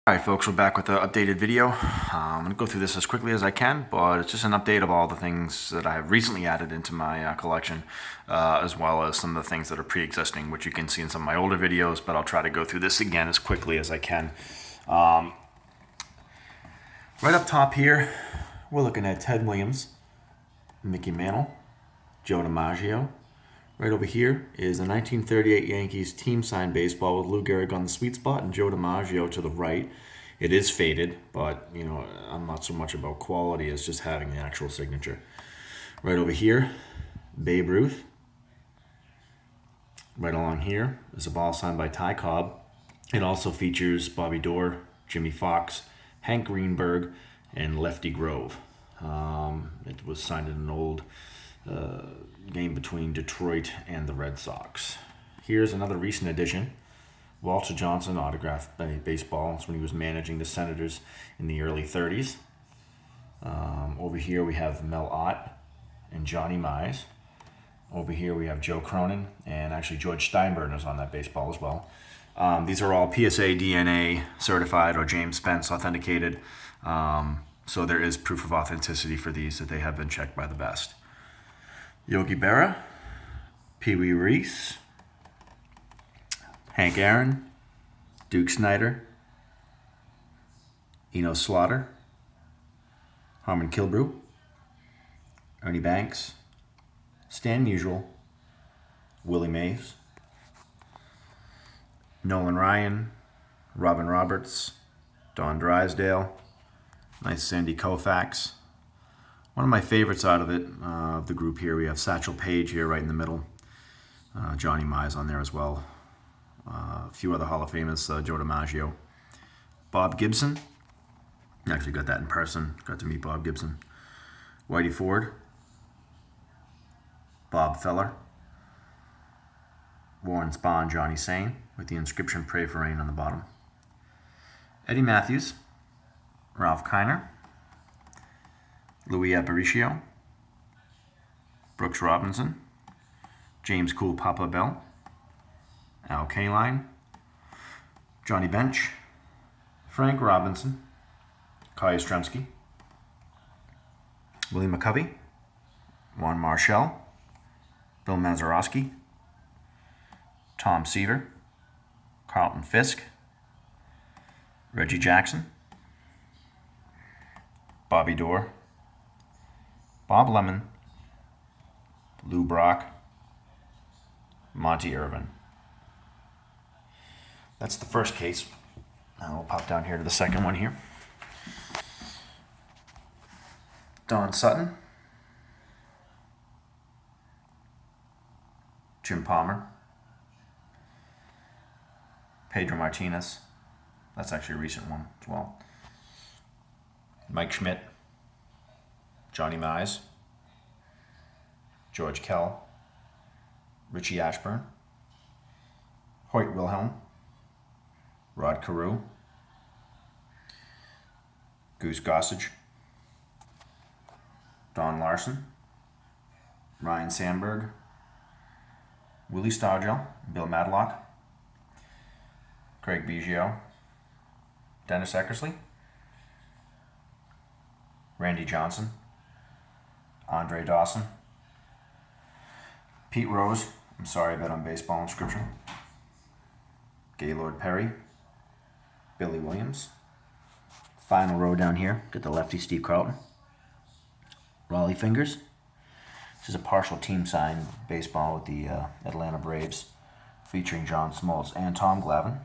Alright folks, we're back with an updated video. I'm going to go through this as quickly as I can, but it's just an update of all the things that I have recently added into my collection, as well as some of the things that are pre-existing, which you can see in some of my older videos, but I'll try to go through this again as quickly as I can. Right up top here, we're looking at Ted Williams, Mickey Mantle, Joe DiMaggio. Right over here is a 1938 Yankees team signed baseball with Lou Gehrig on the sweet spot and Joe DiMaggio to the right. It is faded, but I'm not so much about quality as just having the actual signature. Right over here, Babe Ruth. Right along here is a ball signed by Ty Cobb. It also features Bobby Doerr, Jimmy Fox, Hank Greenberg, and Lefty Grove. It was signed in an old game between Detroit and the Red Sox. Here's another recent addition. Walter Johnson autographed baseball. That's when he was managing the Senators in the early 30s. Over here we have Mel Ott and Johnny Mize. Over here we have Joe Cronin, and actually George Steinbrenner is on that baseball as well. These are all PSA DNA certified or James Spence authenticated. So there is proof of authenticity for these, that they have been checked by the best. Yogi Berra, Pee Wee Reese, Hank Aaron, Duke Snider, Eno Slaughter, Harmon Killebrew, Ernie Banks, Stan Musial, Willie Mays, Nolan Ryan, Robin Roberts, Don Drysdale, nice Sandy Koufax. One of my favorites out of it, of the group here, we have Satchel Paige here right in the middle. Johnny Mize on there as well. A few other Hall of Famers, Joe DiMaggio. Bob Gibson. I actually got that in person. Got to meet Bob Gibson. Whitey Ford. Bob Feller. Warren Spahn, Johnny Sane, with the inscription "Pray for Rain" on the bottom. Eddie Matthews. Ralph Kiner. Louis Aparicio, Brooks Robinson, James Cool Papa Bell, Al Kaline, Johnny Bench, Frank Robinson, Kai Yastrzemski, Willie McCovey, Juan Marshall, Bill Mazeroski, Tom Seaver, Carlton Fisk, Reggie Jackson, Bobby Doerr, Bob Lemon, Lou Brock, Monty Irvin. That's the first case. Now we'll pop down here to the second one here. Don Sutton, Jim Palmer, Pedro Martinez. That's actually a recent one as well. Mike Schmidt, Johnny Mize, George Kell, Richie Ashburn, Hoyt Wilhelm, Rod Carew, Goose Gossage, Don Larson, Ryan Sandberg, Willie Stargell, Bill Madlock, Craig Biggio, Dennis Eckersley, Randy Johnson, Andre Dawson, Pete Rose, I'm sorry, I bet on baseball inscription, Gaylord Perry, Billy Williams. Final row down here, get the lefty Steve Carlton, Raleigh Fingers. This is a partial team signed baseball with the Atlanta Braves, featuring John Smoltz and Tom Glavine.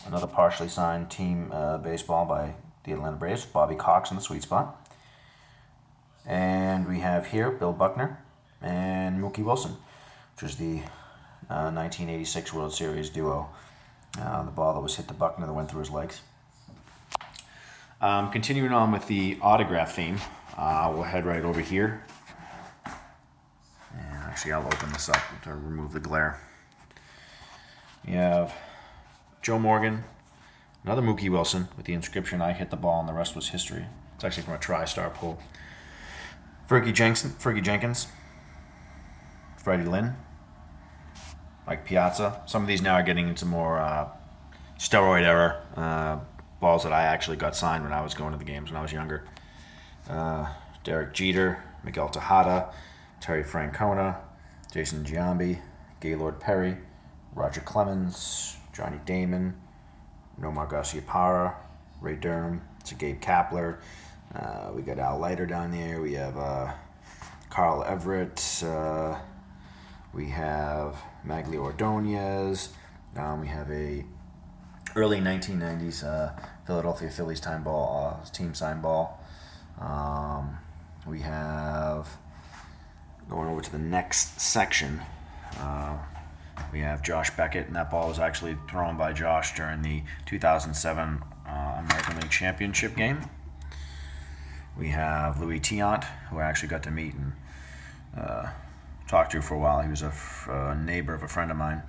Another partially signed team baseball by the Atlanta Braves, Bobby Cox in the sweet spot. And we have here Bill Buckner and Mookie Wilson, which was the 1986 World Series duo. The ball that was hit to Buckner that went through his legs. Continuing on with the autograph theme, we'll head right over here. And actually, I'll open this up to remove the glare. We have Joe Morgan, another Mookie Wilson with the inscription "I hit the ball and the rest was history." It's actually from a TriStar poll. Fergie Jenkins, Freddie Lynn, Mike Piazza. Some of these now are getting into more steroid era balls that I actually got signed when I was going to the games when I was younger. Derek Jeter, Miguel Tejada, Terry Francona, Jason Giambi, Gaylord Perry, Roger Clemens, Johnny Damon, Nomar Garciaparra, Ray Durham, Gabe Kapler. We got Al Leiter down there. We have Carl Everett. We have Magli Ordonez. We have a early 1990s Philadelphia Phillies team sign ball. We have, going over to the next section, we have Josh Beckett, and that ball was actually thrown by Josh during the 2007 American League Championship game. We have Louis Tiant, who I actually got to meet and talk to for a while. He was a neighbor of a friend of mine.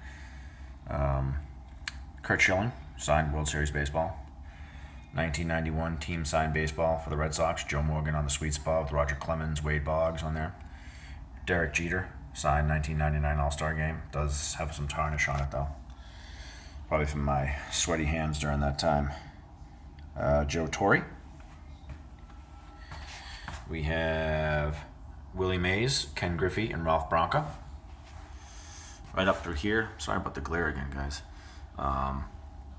Kurt Schilling, signed World Series baseball. 1991 team signed baseball for the Red Sox. Joe Morgan on the sweet spot with Roger Clemens, Wade Boggs on there. Derek Jeter, signed 1999 All-Star game. Does have some tarnish on it though. Probably from my sweaty hands during that time. Joe Torre. We have Willie Mays, Ken Griffey, and Ralph Branca. Right up through here. Sorry about the glare again, guys.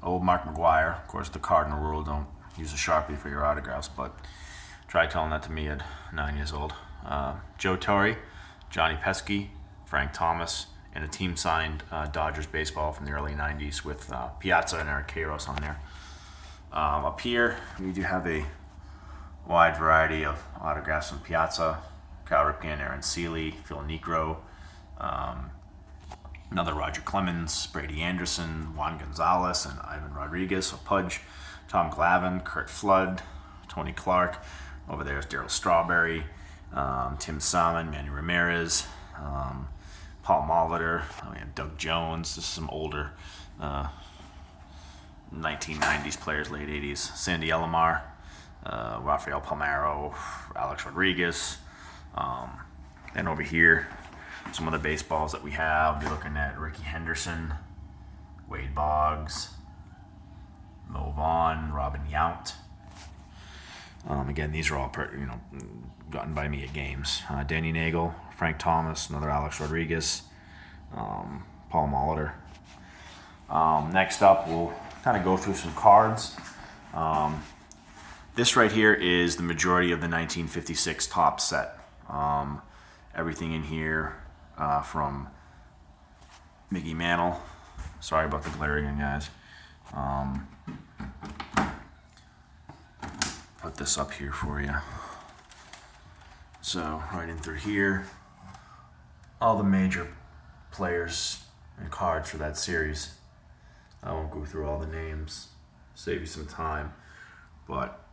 Old Mark McGuire. Of course, the cardinal rule, don't use a Sharpie for your autographs, but try telling that to me at 9 years old. Joe Torre, Johnny Pesky, Frank Thomas, and a team-signed Dodgers baseball from the early 90s with Piazza and Eric Queiroz on there. Up here, we do have a wide variety of autographs from Piazza, Cal Ripken, Aaron Seeley, Phil Niekro, another Roger Clemens, Brady Anderson, Juan Gonzalez, and Ivan Rodriguez, so Pudge, Tom Glavine, Kurt Flood, Tony Clark. Over there is Darryl Strawberry, Tim Salmon, Manny Ramirez, Paul Molitor, we have Doug Jones. This is some older 1990s players, late 80s. Sandy Alomar, Rafael Palmeiro, Alex Rodriguez. And over here, some of the baseballs that we have. We're looking at Ricky Henderson, Wade Boggs, Mo Vaughn, Robin Yount. Again, these are all gotten by me at games. Danny Nagel, Frank Thomas, another Alex Rodriguez, Paul Molitor. Next up, we'll kind of go through some cards. This right here is the majority of the 1956 top set. Everything in here from Mickey Mantle. Sorry about the glare again, guys. Put this up here for you. So right in through here, all the major players and cards for that series. I won't go through all the names, save you some time, but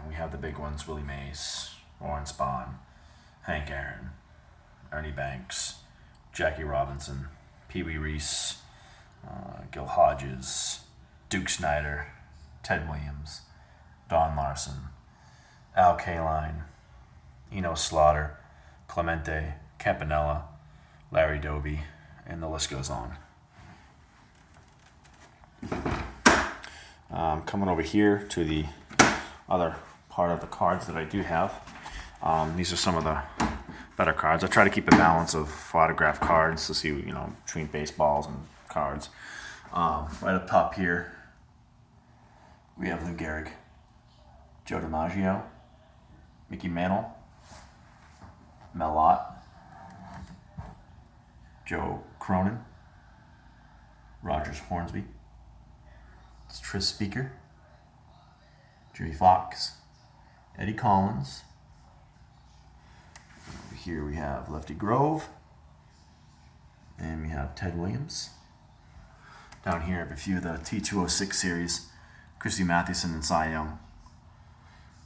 we have the big ones: Willie Mays, Warren Spahn, Hank Aaron, Ernie Banks, Jackie Robinson, Pee Wee Reese, Gil Hodges, Duke Snider, Ted Williams, Don Larson, Al Kaline, Eno Slaughter, Clemente, Campanella, Larry Doby, and the list goes on. Coming over here to the other part of the cards that I do have. These are some of the better cards. I try to keep a balance of autograph cards to see, between baseballs and cards. Right up top here, we have Lou Gehrig, Joe DiMaggio, Mickey Mantle, Mel Ott, Joe Cronin, Rogers Hornsby, Tris Speaker, Jimmy Fox, Eddie Collins. Over here we have Lefty Grove, and we have Ted Williams. Down here I have a few of the T206 series, Christy Mathewson and Cy Young.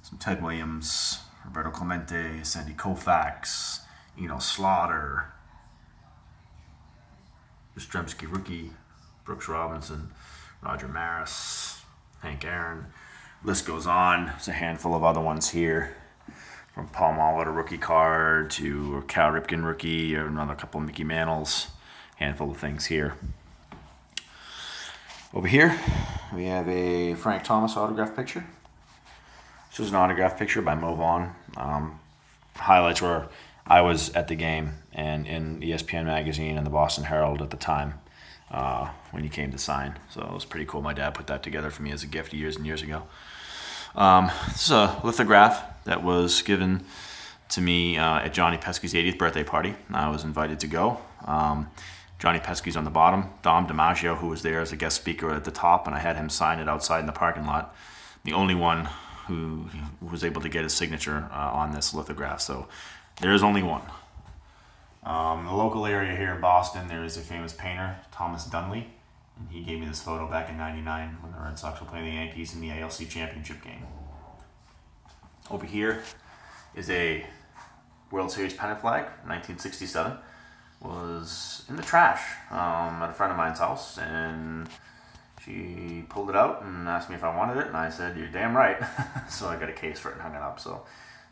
Some Ted Williams, Roberto Clemente, Sandy Koufax, Eno Slaughter, Yastrzemski rookie, Brooks Robinson, Roger Maris, Hank Aaron. List goes on. There's a handful of other ones here, from Paul Molitor rookie card to Cal Ripken rookie, or another couple of Mickey Mantles. Handful of things here. Over here, we have a Frank Thomas autograph picture. This was an autograph picture by Mo Vaughn. Highlights were I was at the game and in ESPN Magazine and the Boston Herald at the time when he came to sign. So it was pretty cool. My dad put that together for me as a gift years and years ago. This is a lithograph that was given to me at Johnny Pesky's 80th birthday party. I was invited to go. Johnny Pesky's on the bottom. Dom DiMaggio, who was there as a guest speaker, at the top, and I had him sign it outside in the parking lot. The only one who was able to get his signature on this lithograph. So there is only one. In the local area here in Boston, there is a famous painter, Thomas Dunley, and he gave me this photo back in '99 when the Red Sox were playing the Yankees in the ALC championship game. Over here is a World Series pennant flag, 1967. Was in the trash at a friend of mine's house, and she pulled it out and asked me if I wanted it, and I said, "You're damn right." So I got a case for it and hung it up. So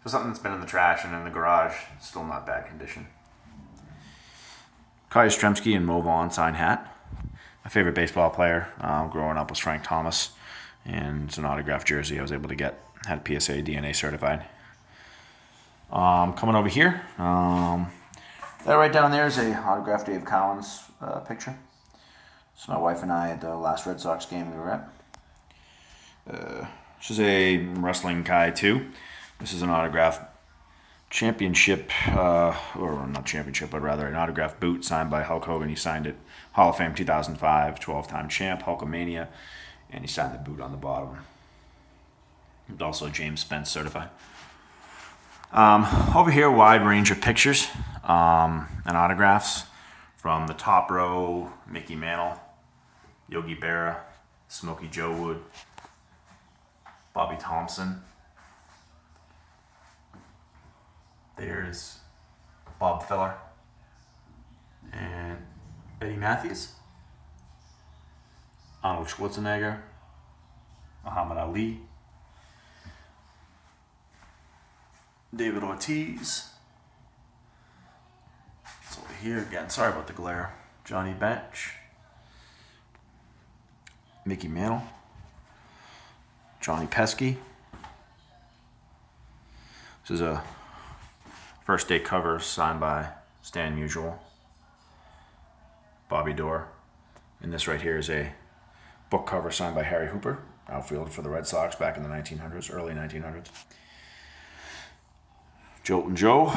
just something that's been in the trash and in the garage, still not bad condition. Kai Yastrzemski and Mo Vaughn sign hat. My favorite baseball player growing up was Frank Thomas, and it's an autographed jersey I was able to get. Had PSA DNA certified. Coming over here, that right down there is a autographed Dave Collins picture. It's my wife and I at the last Red Sox game we were at. This is a wrestling Kai too. This is an autographed championship, or not championship, but rather an autographed boot signed by Hulk Hogan. He signed it, Hall of Fame 2005, 12-time champ, Hulkamania, and he signed the boot on the bottom. It's also James Spence certified. Over here, a wide range of pictures and autographs from the top row: Mickey Mantle, Yogi Berra, Smokey Joe Wood, Bobby Thompson. There's Bob Feller and Eddie Matthews, Arnold Schwarzenegger, Muhammad Ali, David Ortiz. It's over here again. Sorry about the glare. Johnny Bench, Mickey Mantle, Johnny Pesky. This is a first day cover signed by Stan Musial, Bobby Doerr. And this right here is a book cover signed by Harry Hooper, outfielder for the Red Sox back in the 1900s, early 1900s. Joltin' Joe,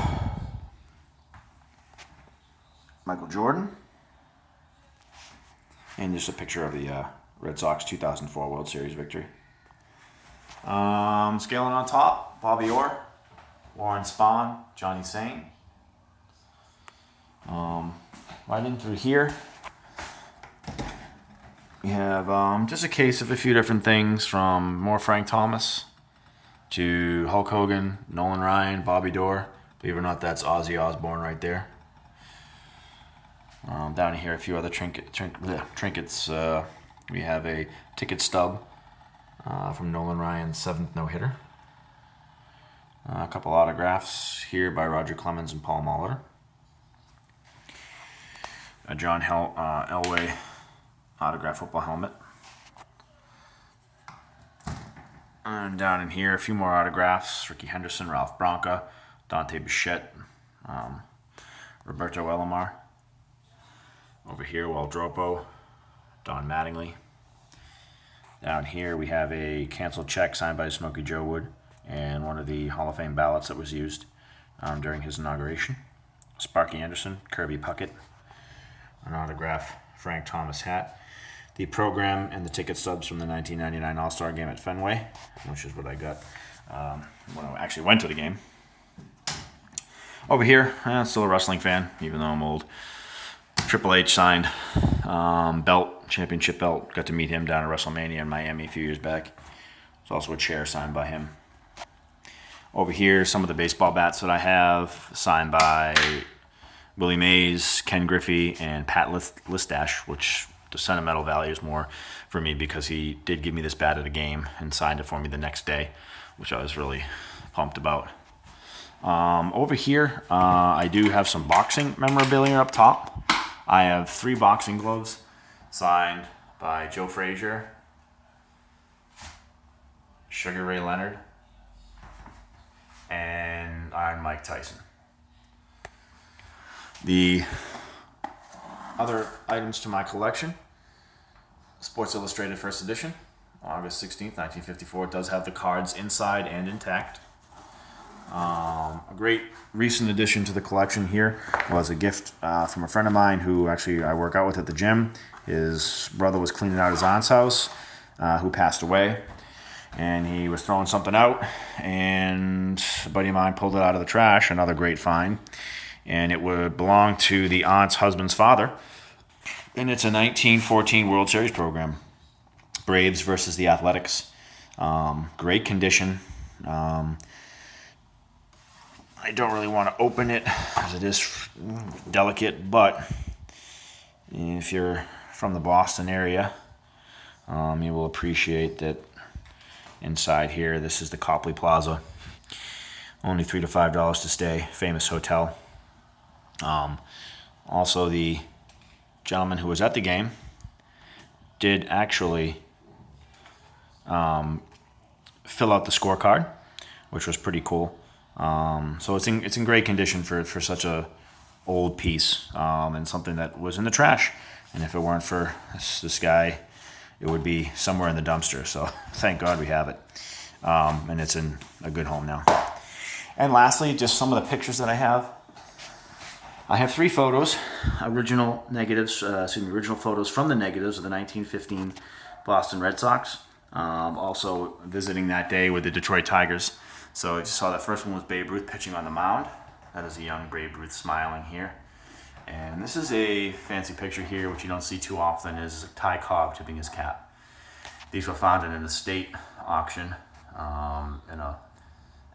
Michael Jordan, and just a picture of the Red Sox 2004 World Series victory. Scaling on top, Bobby Orr, Warren Spahn, Johnny Sain. Right in through here, we have just a case of a few different things, from more Frank Thomas to Hulk Hogan, Nolan Ryan, Bobby Doerr. Believe it or not, that's Ozzy Osbourne right there. Down here, a few other trinkets. We have a ticket stub from Nolan Ryan's 7th no-hitter. A couple autographs here by Roger Clemens and Paul Molitor. A John Elway autographed football helmet. And down in here, a few more autographs: Ricky Henderson, Ralph Branca, Dante Bichette, Roberto Alomar. Over here, Waldropo, Don Mattingly. Down here, we have a canceled check signed by Smokey Joe Wood and one of the Hall of Fame ballots that was used during his inauguration. Sparky Anderson, Kirby Puckett, an autograph Frank Thomas hat. The program and the ticket stubs from the 1999 All-Star Game at Fenway, which is what I got when I actually went to the game. Over here, still a wrestling fan, even though I'm old. Triple H signed belt, championship belt. Got to meet him down at WrestleMania in Miami a few years back. There's also a chair signed by him. Over here, some of the baseball bats that I have, signed by Willie Mays, Ken Griffey, and Pat Listash, which the sentimental value is more for me because he did give me this bat at a game and signed it for me the next day, which I was really pumped about. Over here, I do have some boxing memorabilia up top. I have 3 boxing gloves signed by Joe Frazier, Sugar Ray Leonard, and Iron Mike Tyson. The other items to my collection: Sports Illustrated First Edition, August 16th, 1954. It does have the cards inside and intact. A great recent addition to the collection here was a gift from a friend of mine who actually I work out with at the gym. His brother was cleaning out his aunt's house, who passed away, and he was throwing something out, and a buddy of mine pulled it out of the trash, another great find, and it would belong to the aunt's husband's father, and it's a 1914 World Series program, Braves versus the Athletics. Great condition. I don't really want to open it as it is delicate, but if you're from the Boston area, you will appreciate that inside here, this is the Copley Plaza. Only $3 to $5 to stay. Famous hotel. Also, the gentleman who was at the game did actually fill out the scorecard, which was pretty cool. So it's in great condition for such a old piece, and something that was in the trash. And if it weren't for this guy, it would be somewhere in the dumpster. So thank God we have it, and it's in a good home now. And lastly, just some of the pictures that I have. I have 3 photos, original photos from the negatives of the 1915 Boston Red Sox. Also visiting that day with the Detroit Tigers. So you saw the first one was Babe Ruth pitching on the mound. That is a young Babe Ruth smiling here. And this is a fancy picture here, which you don't see too often, is Ty Cobb tipping his cap. These were found in an estate auction in an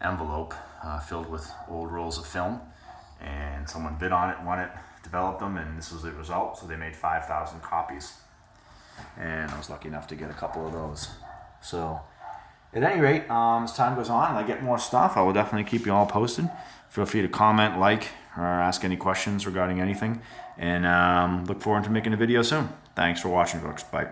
envelope filled with old rolls of film. And someone bid on it, won it, developed them, and this was the result. So they made 5,000 copies. And I was lucky enough to get a couple of those. So at any rate, as time goes on and I get more stuff, I will definitely keep you all posted. Feel free to comment, like, or ask any questions regarding anything. And look forward to making a video soon. Thanks for watching, folks. Bye.